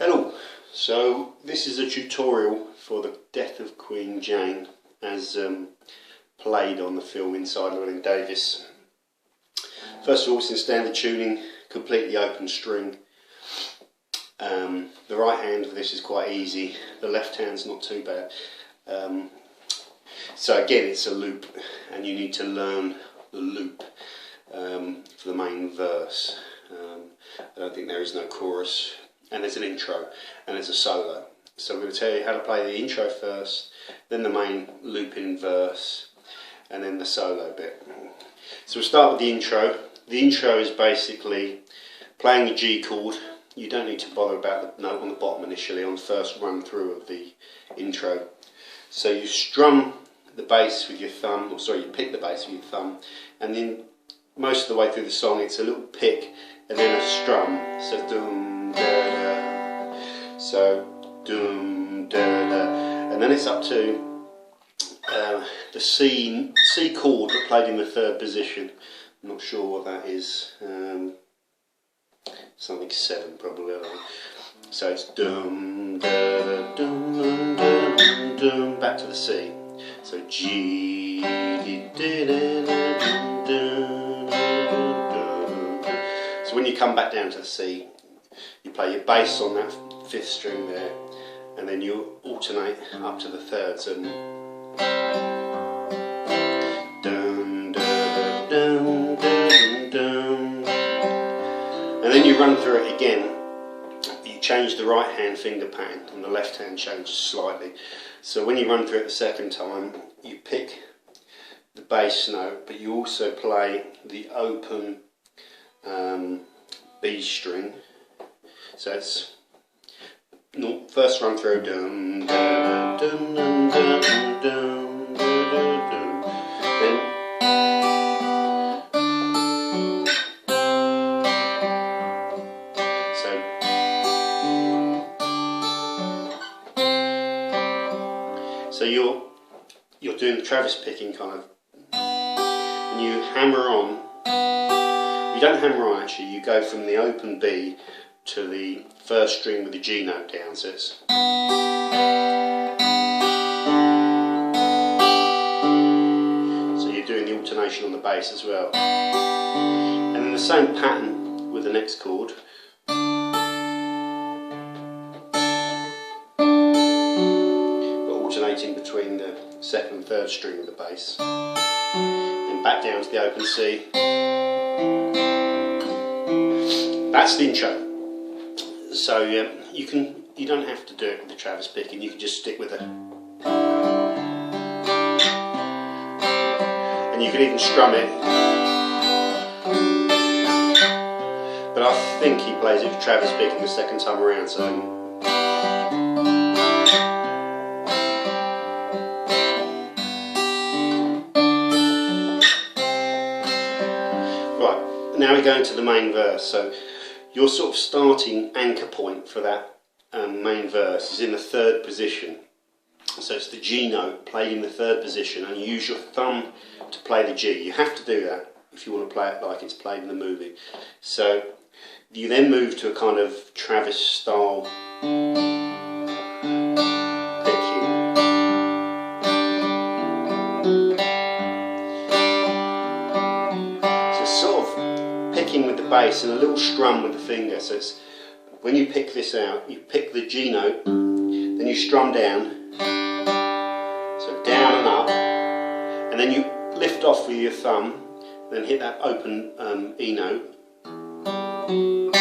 Hello, so this is a tutorial for the death of Queen Jane as played on the film Inside Llewyn Davis. First of all, it's in standard tuning, completely open string. The right hand of this is quite easy, the left hand's not too bad. So again, it's a loop and you need to learn the loop for the main verse. I don't think there is no chorus. And there's an intro and there's a solo. So we're going to tell you how to play the intro first, then the main looping verse, and then the solo bit. So we'll start with the intro. The intro is basically playing the G chord. You don't need to bother about the note on the bottom initially on the first run through of the intro. So you strum the bass with your thumb, or sorry, you pick the bass with your thumb, and then most of the way through the song it's a little pick and then a strum. So dum da da, so dum da da, and then it's up to the C chord but played in the third position. I'm not sure what that is. Something 7 probably. So it's dum da da dum dum dum dum, back to the C. So G da da da dum dum. So when you come back down to the C, you play your bass on that 5th string there, and then you alternate up to the 3rd. So dum dum dum dum dum, and then you run through it again. You change the right hand finger pattern, and the left hand changes slightly. So when you run through it the second time, you pick the bass note, but you also play the open B string. So it's first run through dum dum dum dum dum dum dum, then so you're doing the Travis picking kind of, and you hammer on. You don't hammer on actually, you go from the open B to the first string with the G note down, so it's so you're doing the alternation on the bass as well. And then the same pattern with the next chord. But alternating between the 2nd and 3rd string of the bass. Then back down to the open C. That's the intro. So you don't have to do it with the Travis picking. You can just stick with it, and you can even strum it. But I think he plays it with Travis picking the second time around. So right, now we go into the main verse. So your sort of starting anchor point for that main verse is in the 3rd position. So it's the G note played in the 3rd position, and you use your thumb to play the G. You have to do that if you want to play it like it's played in the movie. So you then move to a kind of Travis style picking. So sort of picking with the bass and a little strum with the finger. So it's, when you pick this out, you pick the G note, then you strum down, so down and up, and then you lift off with your thumb, then hit that open E note, and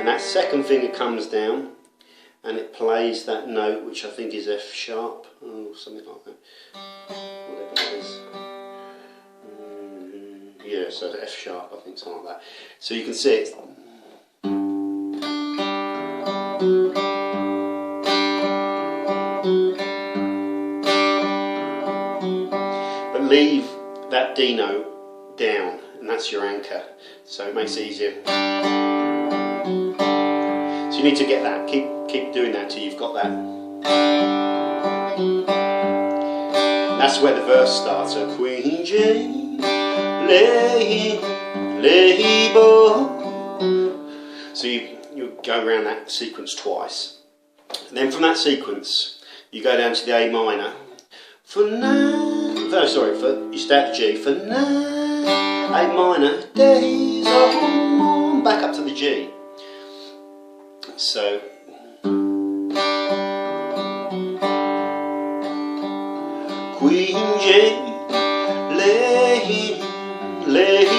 that 2nd finger comes down, and it plays that note, which I think is F sharp, or something like that, whatever it is. Yeah, so F sharp, I think, something like that. So you can see it. But leave that D note down, and that's your anchor, so it makes it easier. So you need to get that, keep doing that till you've got that. And that's where the verse starts. So Queen Jane lay So you go around that sequence twice. And then from that sequence, you go down to the A minor. For now, you start the G. For now, A minor, days are on, back up to the G. So, Queen J, label,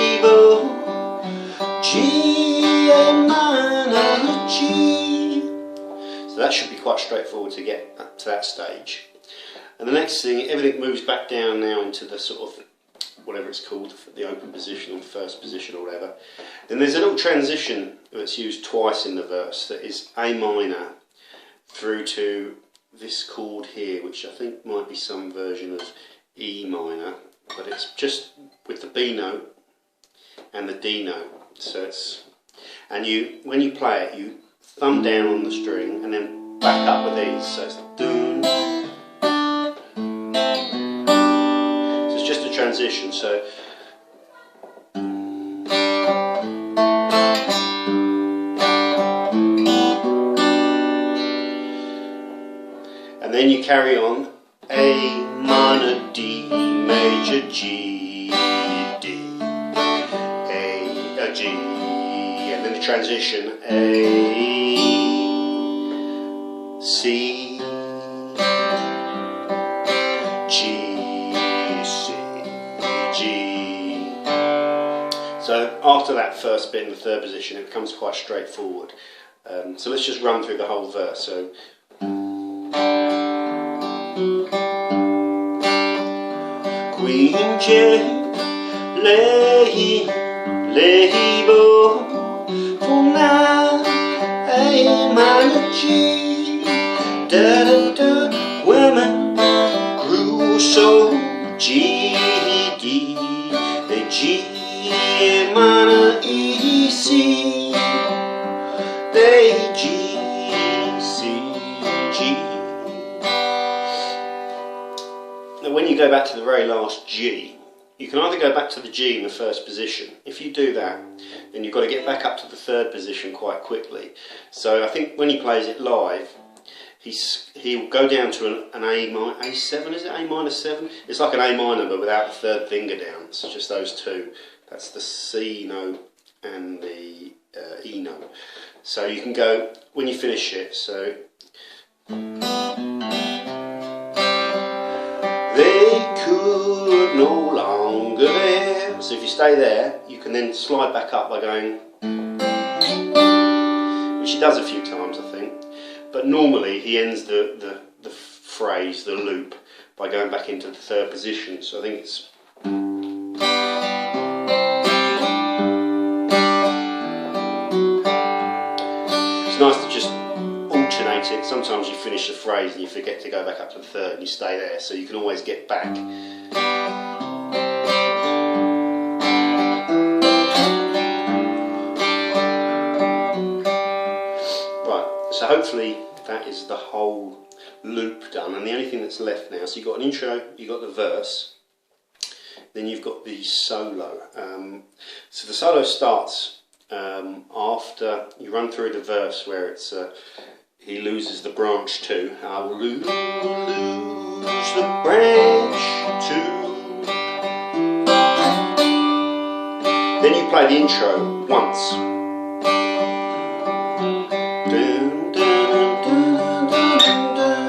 G, A minor, G. So that should be quite straightforward to get up to that stage. And the next thing, everything moves back down now into the sort of, whatever it's called, the open position or first position or whatever. Then there's a little transition that's used twice in the verse that is A minor through to this chord here, which I think might be some version of E minor, but it's just with the B note and the D note. So it's, and when you play it, you thumb down on the string and then back up with these. So it's doon. So it's just a transition. So and then you carry on A minor, D major, G, D, A, G, and then the transition A, C, G, C, G. So after that first bit in the third position, it becomes quite straightforward. So let's just run through the whole verse. So. Queen J, label, for now, A minor, G, da da da, women grew so, G, D, A, G, A minor, E, C, A, G, C, G. When you go back to the very last G, you can either go back to the G in the first position. If you do that, then you've got to get back up to the third position quite quickly. So I think when he plays it live, he'll go down to an A7, is it? A minor 7? It's like an A minor but without the third finger down. It's just those two. That's the C note and the E note. So you can go, when you finish it, so they could no longer bear. So if you stay there, you can then slide back up by going, which he does a few times, I think. But normally he ends the phrase, the loop, by going back into the third position. So I think it's. It's nice to just alternate it. Sometimes you finish the phrase and you forget to go back up to the third and you stay there, so you can always get back. Right, so hopefully that is the whole loop done, and the only thing that's left now, so you've got an intro, you've got the verse, then you've got the solo. So the solo starts after you run through the verse where it's he loses the branch too. I will lose the branch too. Then you play the intro once. Dun, dun, dun, dun, dun, dun.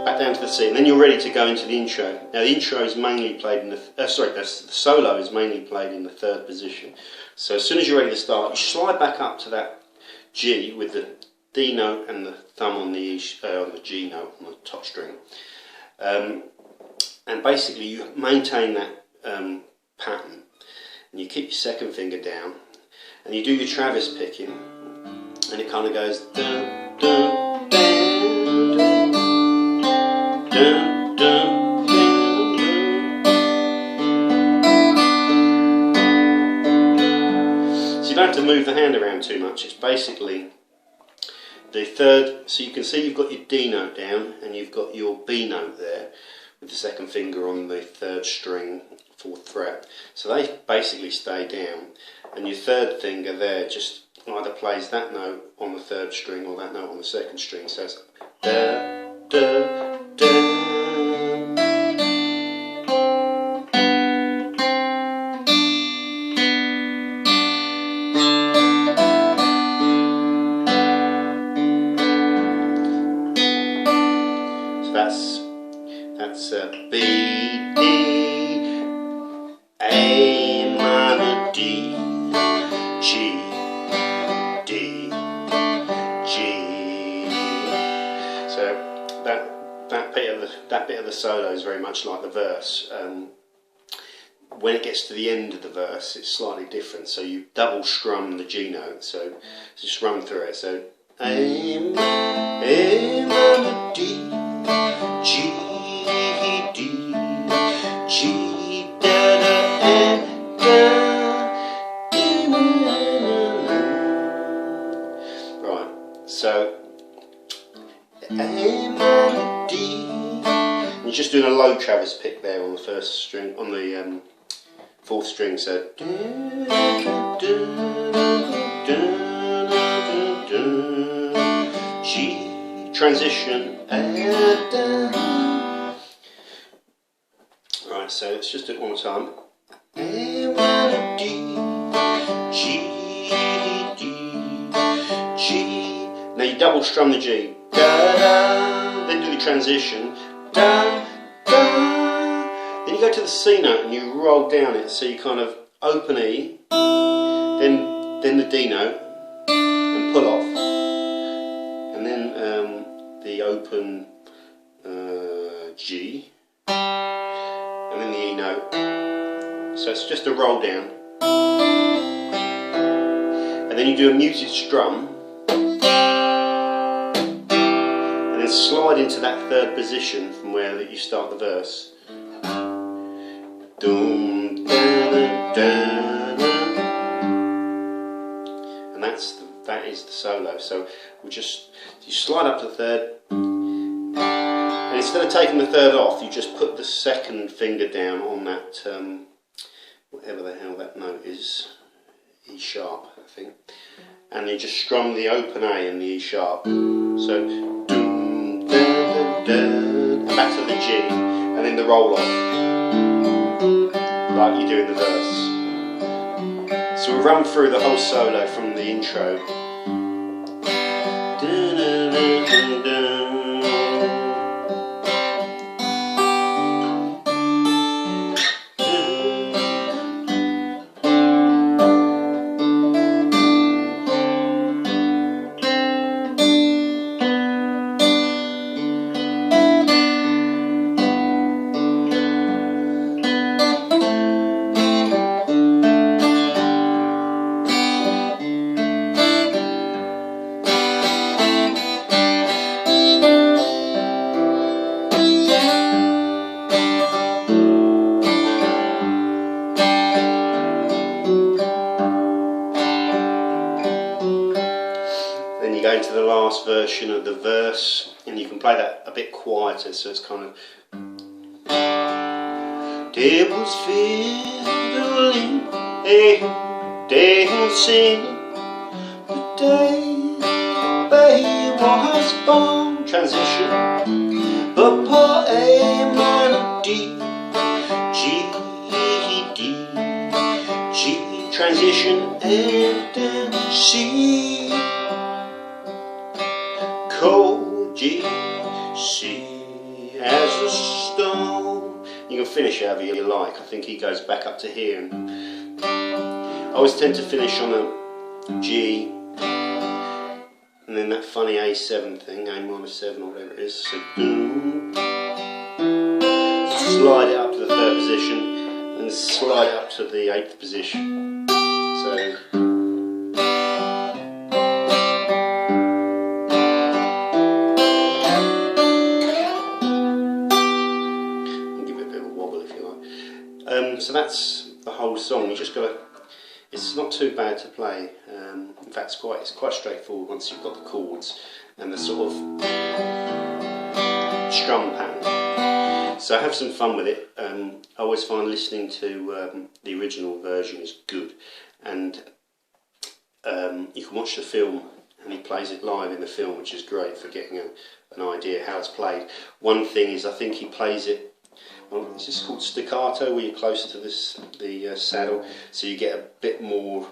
Back down to the C, and then you're ready to go into the intro. Now the intro is mainly played in the the solo is mainly played in the third position. So as soon as you're ready to start, you slide back up to that G with the D note and the thumb on the G note on the top string, and basically you maintain that pattern, and you keep your second finger down, and you do your Travis picking, and it kind of goes dun dun dun dun dun dun. You don't have to move the hand around too much. It's basically the third, so you can see you've got your D note down and you've got your B note there. with the second finger on the 3rd string, 4th fret. So they basically stay down, and your 3rd finger there just either plays that note on the 3rd string or that note on the 2nd string. So it's da, da, da. That's B, D, A minor, D, G, D, G. So that bit of the solo is very much like the verse. When it gets to the end of the verse, it's slightly different. So you double strum the G note. So just run through it. So A minor, D, G, D, G, da, da, and da, right, so A minor, D, and you're just doing a low Travis pick there on the 1st string, on the 4th string, so G, transition, right, so let's just do it one more time. A, D, G, D, G. Now you double strum the G, da, da, then do the transition, da, da. Then you go to the C note and you roll down it, so you kind of open E, then the D note, and pull off, and then the open G, and then the E note. So it's just a roll down, and then you do a muted strum, and then slide into that 3rd position from where you start the verse. Dum, da, da, da, da. And that is the solo. So you slide up to the 3rd. And instead of taking the 3rd off, you just put the 2nd finger down on that, whatever the hell that note is, E sharp, I think. And you just strum the open A and the E sharp. So, doom, da, da, da, and back to the G, and then the roll off, like you do in the verse. So we'll run through the whole solo from the intro. Da, da, da, da, da. To the last version of the verse, and you can play that a bit quieter, so it's kind of tables fiddling, dancing, the day babe was born, transition, but poor A minor, D, G, D, G, transition, and then C, cold G, C as a stone. You can finish however you like. I think he goes back up to here. And I always tend to finish on a G, and then that funny A7 thing, A minor 7 or whatever it is. So boom, slide it up to the 3rd position, and slide it up to the 8th position. So. So that's the whole song. You just got to. It's not too bad to play. In fact, it's quite straightforward once you've got the chords and the sort of strum pattern. So have some fun with it. I always find listening to the original version is good, and you can watch the film, and he plays it live in the film, which is great for getting an idea how it's played. One thing is, I think he plays it, is this called staccato, where you're close to the saddle, so you get a bit more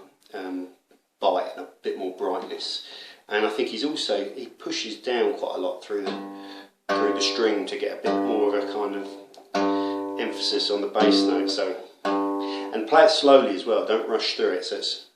bite and a bit more brightness. And I think he pushes down quite a lot through the string to get a bit more of a kind of emphasis on the bass note. So, and play it slowly as well. Don't rush through it. So it's